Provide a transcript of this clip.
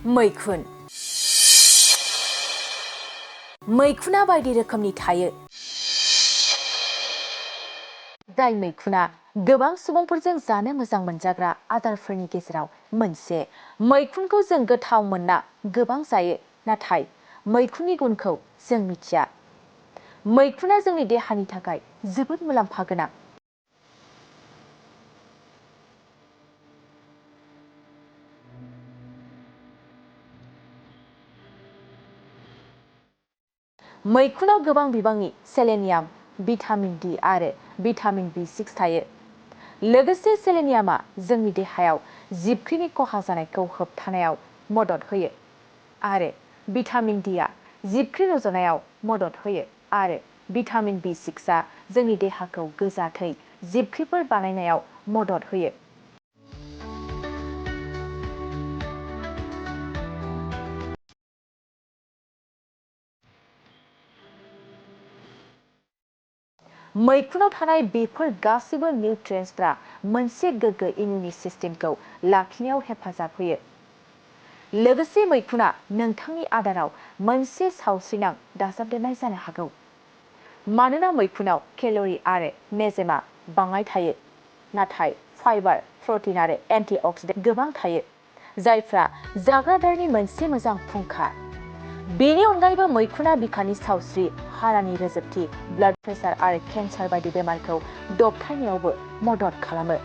मैखुन मैखुना बायदि रोखोमनि थायो जाय मैखुना गोबां सुबुंफोरजों जानो मोजां मोनजाग्रा आदारफोरनि गेजेराव मोनसे मैखुनखौ जों गोथाव मोनना गोबां जायो नाथाय मैखुननि गुनखौ जों मिथिया मैखुना जोंनि देहानि थाखाय जोबोद मुलाम्फा गोनां मैखुनाव गोबां बिबांनि सेलेनियाम भिटामिन डी आरो भिटामिन B6 थायो लोगोसे सेलेनियामा जोंनि देहायाव जिबख्रिनि खहा जानायखौ होबथानायाव मदद होयो आरो भिटामिन D आ जिबख्रि रज'नायाव मदद होयो आरो भिटामिन B6 आ जोंनि देहाखौ गोजा थै जिबख्रिफोर बानायनायाव मदद होयो मैखुनाव थानाय बेफोर गासैबो निउट्रियेन्ट्सफ्रा मोनसे गोग्गो इमिउन सिस्टेमखौ लाखिनायाव हेफाजाब होयो लोगोसे मैखुना नोंथांनि आदाराव मोनसे सावस्रिनां दाजाबदेरनाय जानो हागौ मानोना मैखुनाव केल'रि आरो मेजेमा बाङाय थायो नाथाय फाइबार प्रटिन आरो एन्टिअक्सिडेन्ट गोबां थायो जायफ्रा जाग्रा आदारनि मोनसे मोजां फुंखा बेनि अनगायैबो मैखुना बिखानि सावस्रि हारानि रोजोबथि ब्लाड प्रेसार आरो केन्सार बायदि बेमारखौ दबथायनायावबो मदद खालामो